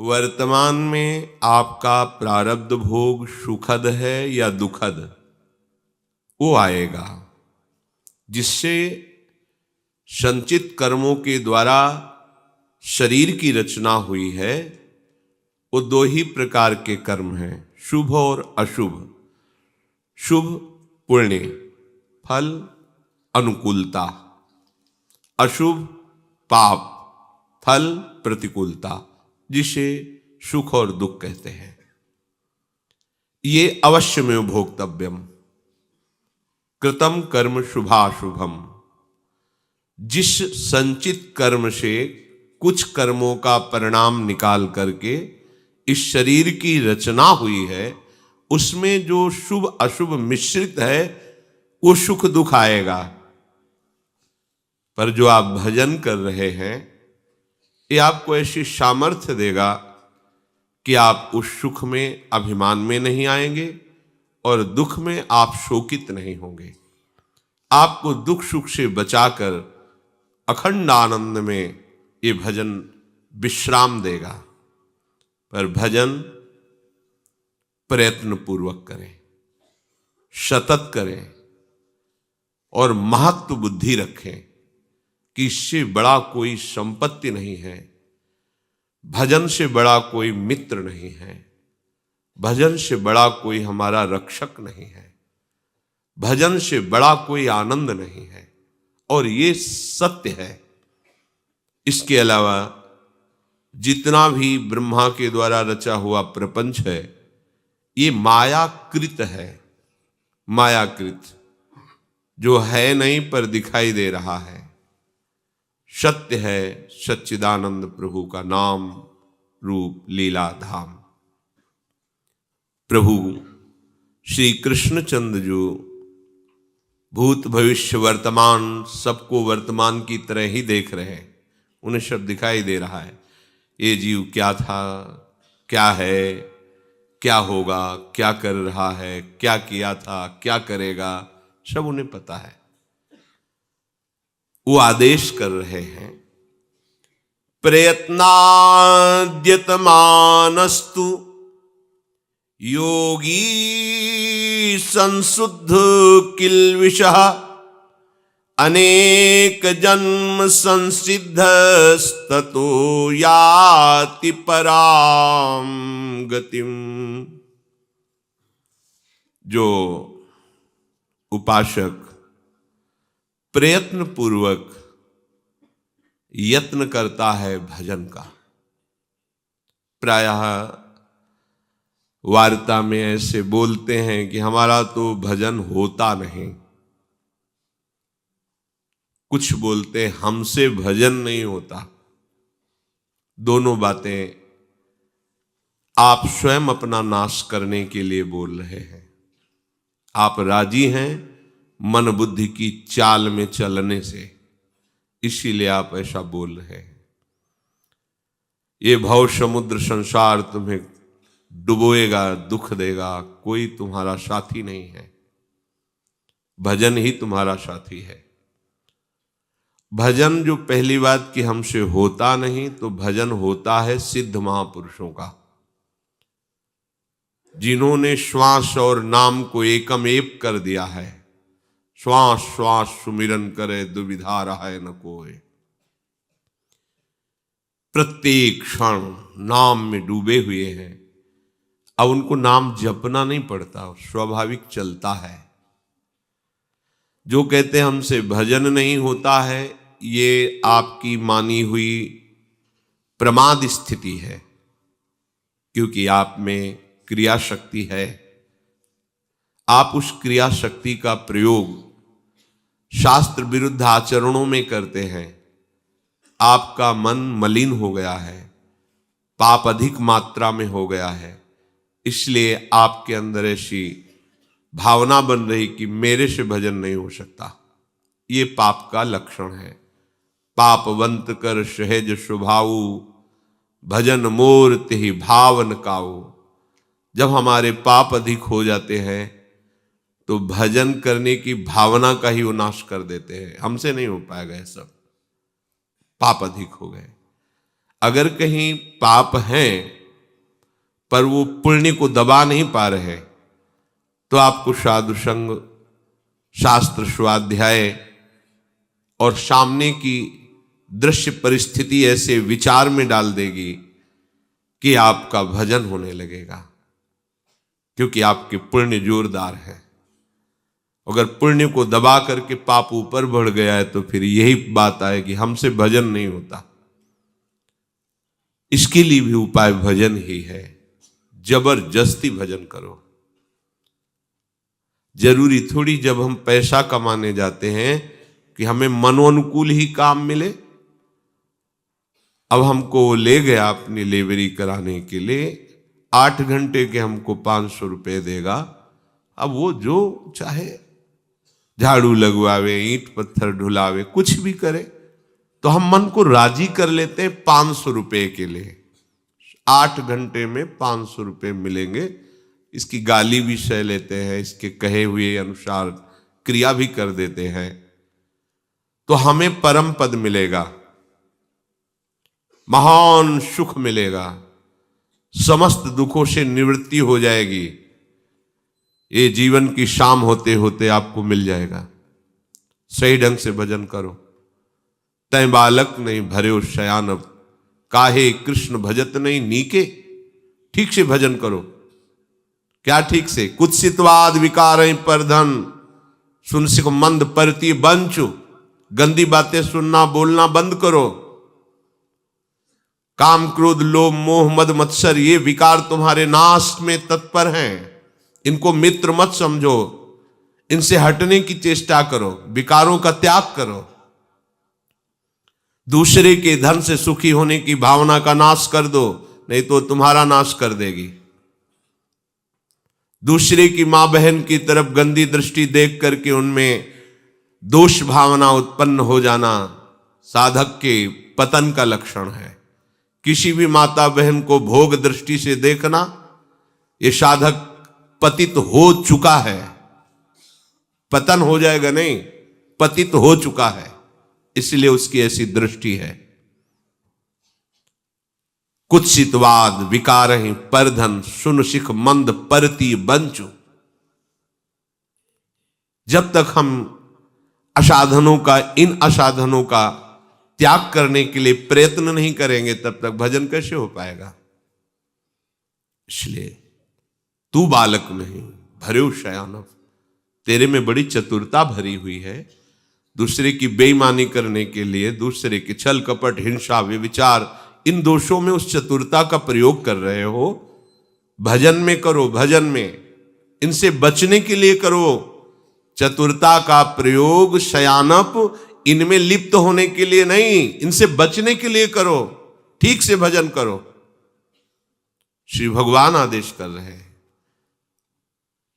वर्तमान में आपका प्रारब्ध भोग सुखद है या दुखद, वो आएगा, जिससे संचित कर्मों के द्वारा शरीर की रचना हुई है। वो दो ही प्रकार के कर्म हैं, शुभ और अशुभ। शुभ पुण्य, फल अनुकूलता, अशुभ पाप, फल प्रतिकूलता, जिसे सुख और दुख कहते हैं। ये अवश्यमेव भोक्तव्यम कृतम कर्म शुभाशुभम। जिस संचित कर्म से कुछ कर्मों का परिणाम निकाल करके इस शरीर की रचना हुई है, उसमें जो शुभ अशुभ मिश्रित है वो सुख दुख आएगा। पर जो आप भजन कर रहे हैं, ये आपको ऐसी सामर्थ्य देगा कि आप उस सुख में अभिमान में नहीं आएंगे और दुख में आप शोकित नहीं होंगे। आपको दुख सुख से बचाकर अखंड आनंद में ये भजन विश्राम देगा। पर भजन प्रयत्न पूर्वक करें, सतत करें और महत्व बुद्धि रखें कि इससे बड़ा कोई संपत्ति नहीं है, भजन से बड़ा कोई मित्र नहीं है, भजन से बड़ा कोई हमारा रक्षक नहीं है, भजन से बड़ा कोई आनंद नहीं है। और ये सत्य है। इसके अलावा जितना भी ब्रह्मा के द्वारा रचा हुआ प्रपंच है, ये मायाकृत है। मायाकृत, जो है नहीं पर दिखाई दे रहा है। सत्य है सच्चिदानंद प्रभु का नाम रूप लीला धाम। प्रभु श्री कृष्णचंद्र जो भूत भविष्य वर्तमान सबको वर्तमान की तरह ही देख रहे हैं, उन्हें सब दिखाई दे रहा है। ये जीव क्या था, क्या है, क्या होगा, क्या कर रहा है, क्या किया था, क्या करेगा, सब उन्हें पता है। वो आदेश कर रहे हैं, प्रयत्नाद्यतमानस्तु योगी संशुद्ध किल्विषः अनेक जन्म संसिद्धस्ततो याति पराम गतिम। जो उपासक प्रयत्न पूर्वक यत्न करता है भजन का, प्रायः वार्ता में ऐसे बोलते हैं कि हमारा तो भजन होता नहीं। कुछ बोलते हमसे भजन नहीं होता। दोनों बातें आप स्वयं अपना नाश करने के लिए बोल रहे हैं। आप राजी हैं मन बुद्धि की चाल में चलने से, इसीलिए आप ऐसा बोल रहे हैं। ये भव समुद्र संसार तुम्हें डुबोएगा, दुख देगा, कोई तुम्हारा साथी नहीं है। भजन ही तुम्हारा साथी है। भजन जो पहली बात कि हमसे होता नहीं, तो भजन होता है सिद्ध महापुरुषों का, जिन्होंने श्वास और नाम को एकम एक कर दिया है। श्वास श्वास सुमिरन करे दुविधा रहे न कोय। प्रत्येक क्षण नाम में डूबे हुए हैं। अब उनको नाम जपना नहीं पड़ता, स्वाभाविक चलता है। जो कहते हैं हमसे भजन नहीं होता है, ये आपकी मानी हुई प्रमाद स्थिति है, क्योंकि आप में क्रिया शक्ति है। आप उस क्रिया शक्ति का प्रयोग शास्त्र विरुद्ध आचरणों में करते हैं। आपका मन मलिन हो गया है, पाप अधिक मात्रा में हो गया है, इसलिए आपके अंदर ऐसी भावना बन रही कि मेरे से भजन नहीं हो सकता। ये पाप का लक्षण है। पापवंत कर सहज स्वभाऊ, भजन मोर तिहि भावन काऊ। जब हमारे पाप अधिक हो जाते हैं तो भजन करने की भावना का ही वो नाश कर देते हैं। हमसे नहीं हो पाएगा, ये सब पाप अधिक हो गए। अगर कहीं पाप हैं पर वो पुण्य को दबा नहीं पा रहे, तो आपको साधु संग, शास्त्र स्वाध्याय और सामने की दृश्य परिस्थिति ऐसे विचार में डाल देगी कि आपका भजन होने लगेगा, क्योंकि आपके पुण्य जोरदार है। अगर पुण्य को दबा करके पाप ऊपर बढ़ गया है तो फिर यही बात आएगी, हमसे भजन नहीं होता। इसके लिए भी उपाय भजन ही है। जबरदस्ती भजन करो। जरूरी थोड़ी जब हम पैसा कमाने जाते हैं कि हमें मनोनुकूल ही काम मिले। अब हमको ले गया अपनी लेबरी कराने के लिए, 8 घंटे के हमको 500 रुपये देगा। अब वो जो चाहे झाड़ू लगवावे, ईंट पत्थर ढुलावे, कुछ भी करे, तो हम मन को राजी कर लेते हैं 500 रुपये के लिए। 8 घंटे में 500 रुपये मिलेंगे, इसकी गाली भी सह लेते हैं, इसके कहे हुए अनुसार क्रिया भी कर देते हैं, तो हमें परम पद मिलेगा, महान सुख मिलेगा, समस्त दुखों से निवृत्ति हो जाएगी। ये जीवन की शाम होते होते आपको मिल जाएगा। सही ढंग से भजन करो। तय बालक नहीं भरे शयानब, काहे कृष्ण भजत नहीं नीके। ठीक से भजन करो। क्या ठीक से? कुत्सितवाद विकार पर धन, सुन सिख मंद परती बंचु। गंदी बातें सुनना बोलना बंद करो। काम क्रोध लोभ मोह मद मत्सर, ये विकार तुम्हारे नाश में तत्पर हैं। इनको मित्र मत समझो, इनसे हटने की चेष्टा करो, विकारों का त्याग करो। दूसरे के धन से सुखी होने की भावना का नाश कर दो, नहीं तो तुम्हारा नाश कर देगी। दूसरे की मां बहन की तरफ गंदी दृष्टि देख करके उनमें दोष भावना उत्पन्न हो जाना साधक के पतन का लक्षण है। किसी भी माता बहन को भोग दृष्टि से देखना, ये साधक पतित हो चुका है। पतन हो जाएगा नहीं, पतित हो चुका है, इसलिए उसकी ऐसी दृष्टि है। कुत्सितवाद विकार ही परधन, सुन सिख मंद परती बंचु। जब तक हम असाधनों का, इन असाधनों का त्याग करने के लिए प्रयत्न नहीं करेंगे, तब तक भजन कैसे हो पाएगा? इसलिए तू बालक नहीं भरे शयानव, तेरे में बड़ी चतुरता भरी हुई है। दूसरे की बेईमानी करने के लिए, दूसरे के छल कपट हिंसा व्यभिचार, इन दोषों में उस चतुरता का प्रयोग कर रहे हो। भजन में करो, भजन में इनसे बचने के लिए करो। चतुरता का प्रयोग शयानप इनमें लिप्त होने के लिए नहीं, इनसे बचने के लिए करो। ठीक से भजन करो। श्री भगवान आदेश कर रहे हैं,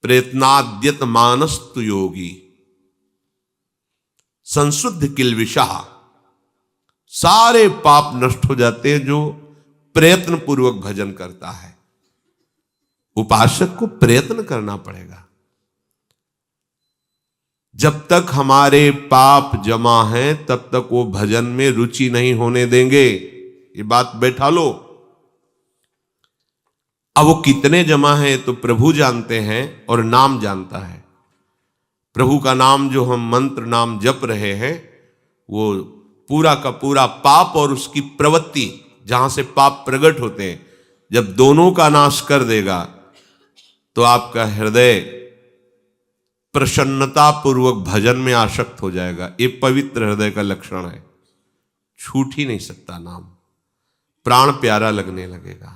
प्रयत्नाद्यत मानस्तु योगी संशुद्ध किलविषाः। सारे पाप नष्ट हो जाते हैं जो प्रयत्न पूर्वक भजन करता है। उपासक को प्रयत्न करना पड़ेगा। जब तक हमारे पाप जमा हैं तब तक वो भजन में रुचि नहीं होने देंगे। ये बात बैठा लो। अब वो कितने जमा है तो प्रभु जानते हैं और नाम जानता है। प्रभु का नाम जो हम मंत्र नाम जप रहे हैं, वो पूरा का पूरा पाप और उसकी प्रवृत्ति, जहां से पाप प्रकट होते हैं, जब दोनों का नाश कर देगा तो आपका हृदय प्रसन्नता पूर्वक भजन में आसक्त हो जाएगा। ये पवित्र हृदय का लक्षण है। छूट ही नहीं सकता नाम, प्राण प्यारा लगने लगेगा।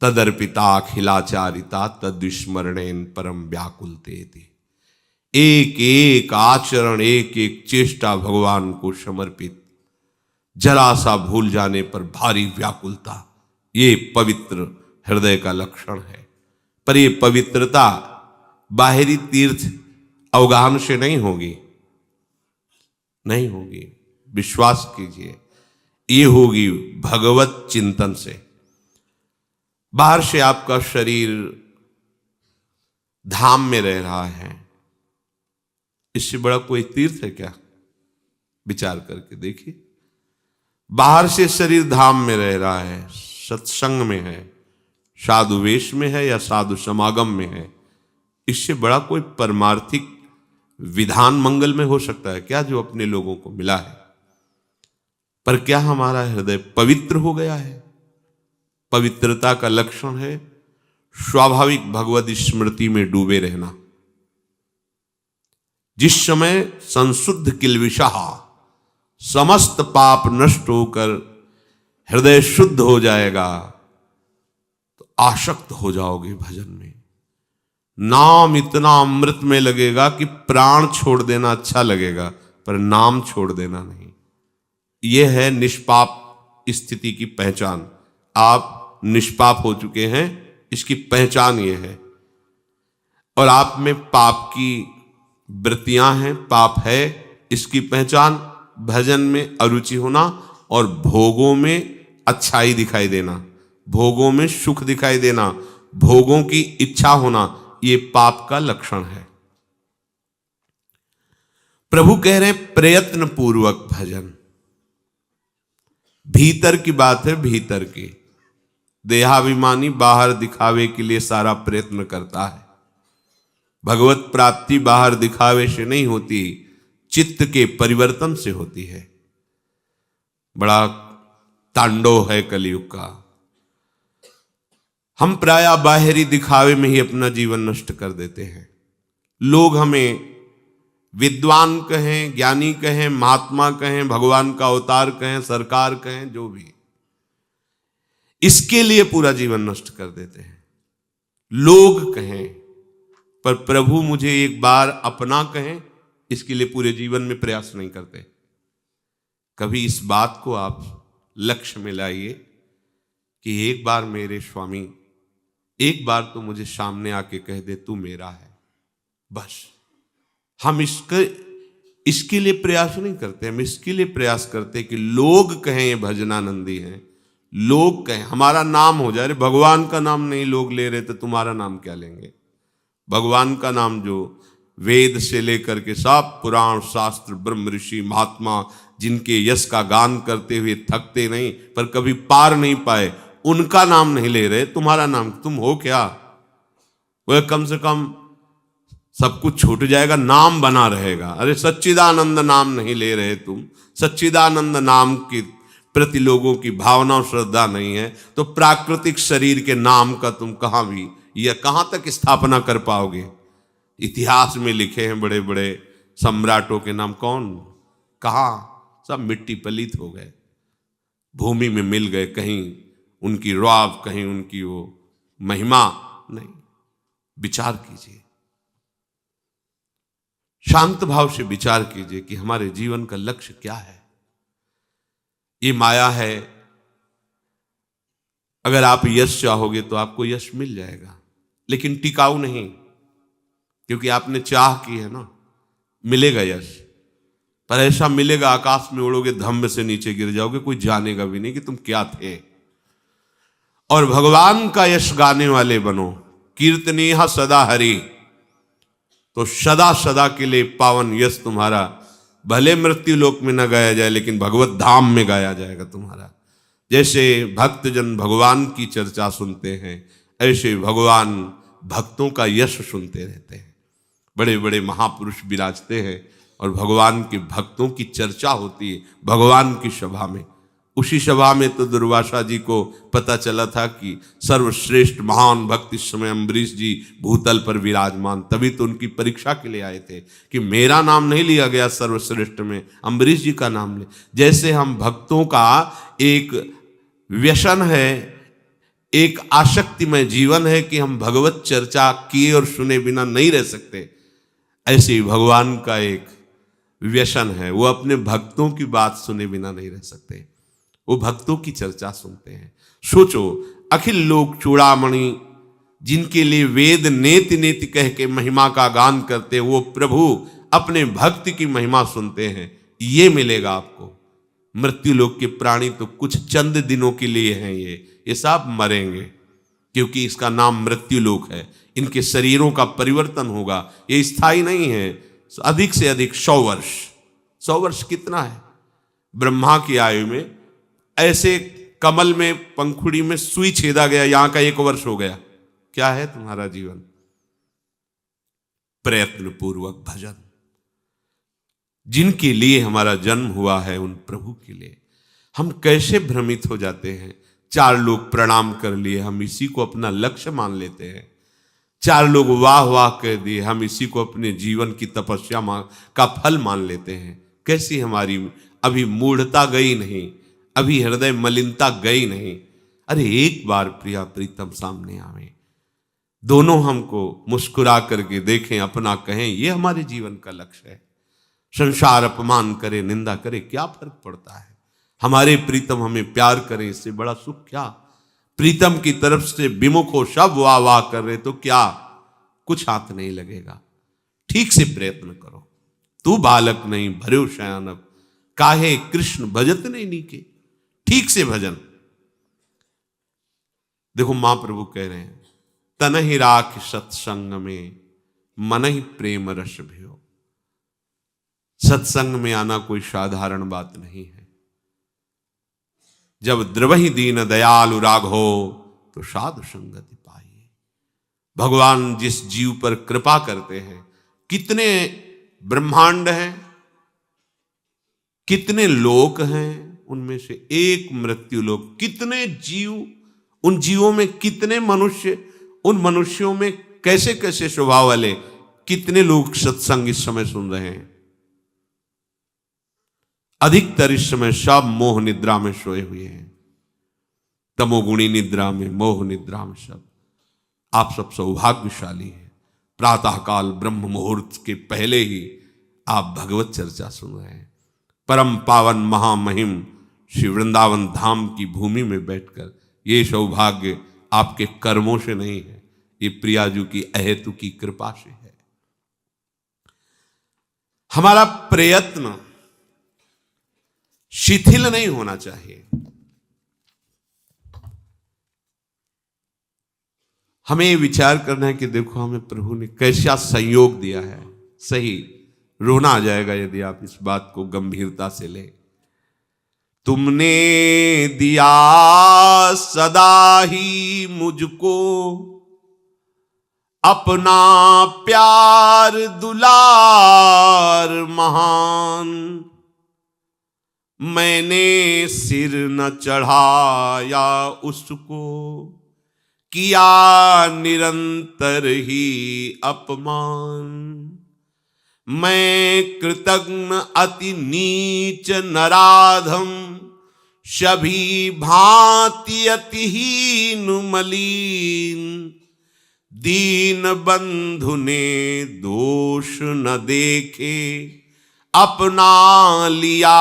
तदर्पिता अखिलाचारिता तद्विस्मरणेन परम व्याकुलतेति। एक एक आचरण, एक एक चेष्टा भगवान को समर्पित, जरा सा भूल जाने पर भारी व्याकुलता, ये पवित्र हृदय का लक्षण है। पर ये पवित्रता बाहरी तीर्थ अवगाहन से नहीं होगी, नहीं होगी। विश्वास कीजिए, ये होगी भगवत चिंतन से। बाहर से आपका शरीर धाम में रह रहा है, इससे बड़ा कोई तीर्थ है क्या? विचार करके देखिए। बाहर से शरीर धाम में रह रहा है, सत्संग में है, साधु वेश में है या साधु समागम में है, इससे बड़ा कोई परमार्थिक विधान मंगल में हो सकता है क्या जो अपने लोगों को मिला है? पर क्या हमारा हृदय पवित्र हो गया है? पवित्रता का लक्षण है स्वाभाविक भगवत स्मृति में डूबे रहना। जिस समय संशुद्ध किलविषा, समस्त पाप नष्ट होकर हृदय शुद्ध हो जाएगा तो आसक्त हो जाओगे भजन में। नाम इतना अमृत में लगेगा कि प्राण छोड़ देना अच्छा लगेगा, पर नाम छोड़ देना नहीं। यह है निष्पाप स्थिति की पहचान। आप निष्पाप हो चुके हैं, इसकी पहचान यह है। और आप में पाप की वृत्तियां हैं, पाप है, इसकी पहचान भजन में अरुचि होना और भोगों में अच्छाई दिखाई देना, भोगों में सुख दिखाई देना, भोगों की इच्छा होना, ये पाप का लक्षण है। प्रभु कह रहे प्रयत्न पूर्वक भजन। भीतर की बात है, भीतर की। देहाभिमानी बाहर दिखावे के लिए सारा प्रयत्न करता है। भगवत प्राप्ति बाहर दिखावे से नहीं होती, चित्त के परिवर्तन से होती है। बड़ा तांडव है कलयुग का। हम प्रायः बाहरी दिखावे में ही अपना जीवन नष्ट कर देते हैं। लोग हमें विद्वान कहें, ज्ञानी कहें, महात्मा कहें, भगवान का अवतार कहें, सरकार कहें, जो भी, इसके लिए पूरा जीवन नष्ट कर देते हैं। लोग कहें, पर प्रभु मुझे एक बार अपना कहें, इसके लिए पूरे जीवन में प्रयास नहीं करते। कभी इस बात को आप लक्ष्य में लाइए कि एक बार मेरे स्वामी, एक बार तो मुझे सामने आके कह दे तू मेरा है, बस। हम इसके लिए प्रयास नहीं करते। हम इसके लिए प्रयास करते कि लोग कहें ये भजनानंदी हैं, लोग कहें हमारा नाम हो जाए। अरे भगवान का नाम नहीं लोग ले रहे तो तुम्हारा नाम क्या लेंगे? भगवान का नाम जो वेद से लेकर के सब पुराण शास्त्र, ब्रह्म ऋषि, महात्मा जिनके यश का गान करते हुए थकते नहीं पर कभी पार नहीं पाए, उनका नाम नहीं ले रहे, तुम्हारा नाम, तुम हो क्या? वह कम से कम सब कुछ छूट जाएगा, नाम बना रहेगा। अरे सच्चिदानंद नाम नहीं ले रहे तुम, सच्चिदानंद नाम की प्रति लोगों की भावना और श्रद्धा नहीं है, तो प्राकृतिक शरीर के नाम का तुम कहां भी या कहां तक स्थापना कर पाओगे? इतिहास में लिखे हैं बड़े बड़े सम्राटों के नाम, कौन कहां? सब मिट्टी पलीत हो गए, भूमि में मिल गए। कहीं उनकी रौब, कहीं उनकी वो महिमा नहीं। विचार कीजिए, शांत भाव से विचार कीजिए कि हमारे जीवन का लक्ष्य क्या है। ये माया है। अगर आप यश चाहोगे तो आपको यश मिल जाएगा, लेकिन टिकाऊ नहीं, क्योंकि आपने चाह की है ना। मिलेगा यश, पर ऐसा मिलेगा आकाश में उड़ोगे, धम्म से नीचे गिर जाओगे, कोई जानेगा भी नहीं कि तुम क्या थे। और भगवान का यश गाने वाले बनो। कीर्तनीय सदा हरि, तो सदा सदा के लिए पावन यश तुम्हारा भले मृत्यु लोक में न गाया जाए, लेकिन भगवत धाम में गाया जाएगा तुम्हारा। जैसे भक्तजन भगवान की चर्चा सुनते हैं, ऐसे भगवान भक्तों का यश सुनते रहते हैं। बड़े बड़े महापुरुष विराजते हैं और भगवान के भक्तों की चर्चा होती है भगवान की सभा में। उसी सभा में तो दुर्वासा जी को पता चला था कि सर्वश्रेष्ठ महान भक्त इस समय अम्बरीश जी भूतल पर विराजमान, तभी तो उनकी परीक्षा के लिए आए थे कि मेरा नाम नहीं लिया गया सर्वश्रेष्ठ में, अम्बरीश जी का नाम ले। जैसे हम भक्तों का एक व्यसन है, एक आसक्तिमय जीवन है कि हम भगवत चर्चा किए और सुने बिना नहीं रह सकते, ऐसे ही भगवान का एक व्यसन है, वो अपने भक्तों की बात सुने बिना नहीं रह सकते, वो भक्तों की चर्चा सुनते हैं। सोचो, अखिल लोक चूड़ामणि जिनके लिए वेद नेति नेति कह के महिमा का गान करते हैं, वो प्रभु अपने भक्त की महिमा सुनते हैं। ये मिलेगा आपको। मृत्यु लोक के प्राणी तो कुछ चंद दिनों के लिए हैं, ये सब मरेंगे, क्योंकि इसका नाम मृत्यु लोक है। इनके शरीरों का परिवर्तन होगा, ये स्थायी नहीं है। अधिक से अधिक 100 वर्ष। 100 वर्ष कितना है? ब्रह्मा की आयु में ऐसे कमल में पंखुड़ी में सुई छेदा गया, यहां का 1 वर्ष हो गया, क्या है तुम्हारा जीवन? प्रयत्न पूर्वक भजन। जिनके लिए हमारा जन्म हुआ है उन प्रभु के लिए हम कैसे भ्रमित हो जाते हैं। 4 लोग प्रणाम कर लिए, हम इसी को अपना लक्ष्य मान लेते हैं। 4 लोग वाह वाह कह दिए, हम इसी को अपने जीवन की तपस्या का फल मान लेते हैं। कैसी हमारी अभी मूढ़ता गई नहीं, अभी हृदय मलिनता गई नहीं। अरे एक बार प्रिया प्रीतम सामने आवे, दोनों हमको मुस्कुरा करके देखें, अपना कहें, ये हमारे जीवन का लक्ष्य है। संसार अपमान करे, निंदा करे, क्या फर्क पड़ता है? हमारे प्रीतम हमें प्यार करें, इससे बड़ा सुख क्या? प्रीतम की तरफ से विमुख हो, सब वाह वाह कर रहे तो क्या, कुछ हाथ नहीं लगेगा। ठीक से प्रयत्न करो। तू बालक नहीं भर्यो शयानब, काहे कृष्ण भजत नहीं नीके। ठीक से भजन। देखो महाप्रभु कह रहे हैं, तन ही राख सत्संग में मन ही प्रेम रस भयो। सत्संग में आना कोई साधारण बात नहीं है। जब द्रवहि दीन दयालु राघो तो साधु संगति पाइए। भगवान जिस जीव पर कृपा करते हैं, कितने ब्रह्मांड हैं, कितने लोक हैं, उनमें से एक मृत्यु लोक, कितने जीव, उन जीवों में कितने मनुष्य, उन मनुष्यों में कैसे कैसे स्वभाव वाले, कितने लोग सत्संग इस समय सुन रहे हैं। अधिकतर इस समय सब मोह निद्रा में सोए हुए हैं, तमोगुणी निद्रा में, मोह निद्रा में सब। आप सब सौभाग्यशाली हैं। प्रातःकाल ब्रह्म मुहूर्त के पहले ही आप भगवत चर्चा सुन रहे हैं। परम पावन महामहिम श्री वृंदावन धाम की भूमि में बैठकर, ये सौभाग्य आपके कर्मों से नहीं है, ये प्रियाजू की अहेतु की कृपा से है। हमारा प्रयत्न शिथिल नहीं होना चाहिए। हमें विचार करना है कि देखो हमें प्रभु ने कैसा संयोग दिया है। सही, रोना आ जाएगा यदि आप इस बात को गंभीरता से लें। तुमने दिया सदा ही मुझको अपना प्यार दुलार महान, मैंने सिर न चढ़ाया उसको, किया निरंतर ही अपमान। मैं कृतघ्न अति नीच नराधम, सभी भांति अतिहीन मलीन। दीन बंधु ने दोष न देखे, अपना लिया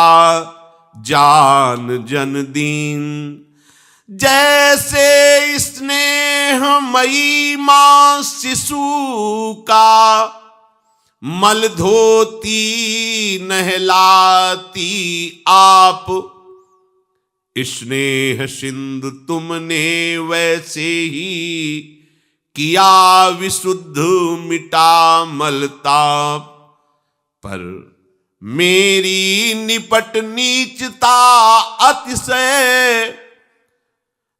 जान जन दीन। जैसे स्नेहमयी मां शिशु का, मल धोती नहलाती आप। स्नेह सिंधु तुमने वैसे ही, किया विशुद्ध मिटा मलताप। पर मेरी निपट नीचता अतिशय,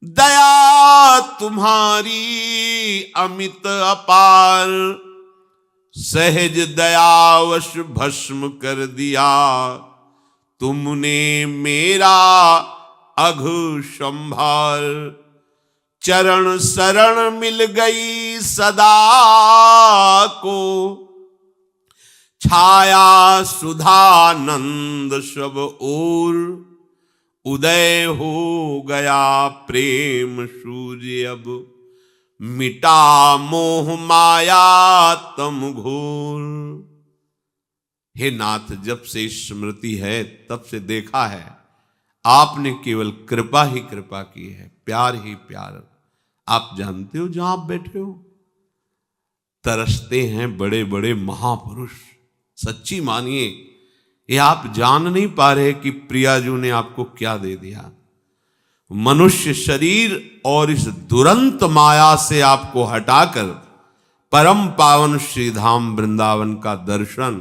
दया तुम्हारी अमित अपार। सहज दयावश भस्म कर दिया, तुमने मेरा अघु संभार। चरण शरण मिल गई सदा को, छाया सुधानंद सब ओर। उदय हो गया प्रेम सूर्य अब, मिटा मोह माया तम घोर। हे नाथ, जब से स्मृति है तब से देखा है आपने केवल कृपा ही कृपा की है, प्यार ही प्यार। आप जानते हो जहां आप बैठे हो, तरसते हैं बड़े बड़े महापुरुष। सच्ची मानिए, ये आप जान नहीं पा रहे कि प्रियाजू ने आपको क्या दे दिया। मनुष्य शरीर और इस दुरंत माया से आपको हटाकर परम पावन श्रीधाम वृंदावन का दर्शन,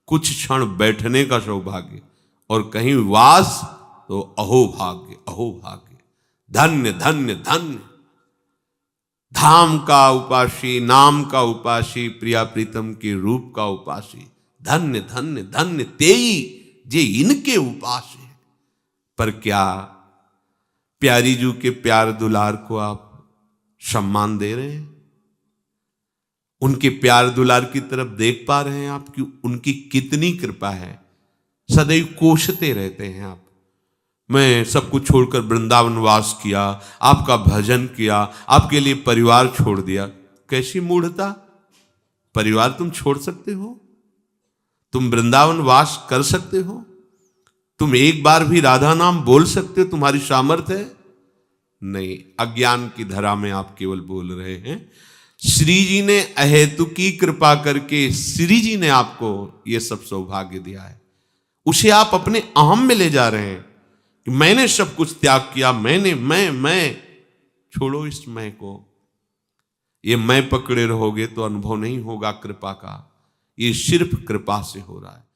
कुछ क्षण बैठने का सौभाग्य और कहीं वास तो अहो भाग्य, अहो भाग्य, धन्य धन्य धन्य। धाम का उपासी, नाम का उपासी, प्रिया प्रीतम के रूप का उपासी, धन्य धन्य धन्य तेई जे इनके उपास है। पर क्या प्यारी जू के प्यार दुलार को आप सम्मान दे रहे हैं? उनके प्यार दुलार की तरफ देख पा रहे हैं आप कि उनकी कितनी कृपा है? सदैव कोसते रहते हैं आप, मैं सब कुछ छोड़कर वृंदावन वास किया, आपका भजन किया, आपके लिए परिवार छोड़ दिया। कैसी मूढ़ता! परिवार तुम छोड़ सकते हो? तुम वृंदावन वास कर सकते हो? तुम एक बार भी राधा नाम बोल सकते हो? तुम्हारी सामर्थ्य है? नहीं, अज्ञान की धरा में आप केवल बोल रहे हैं। श्री जी ने अहेतुकी कृपा करके श्री जी ने आपको ये सब सौभाग्य दिया है, उसे आप अपने अहम में ले जा रहे हैं कि मैंने सब कुछ त्याग किया, मैंने मैं। छोड़ो इस मैं को। ये मैं पकड़े रहोगे तो अनुभव नहीं होगा कृपा का, ये सिर्फ कृपा से हो रहा है।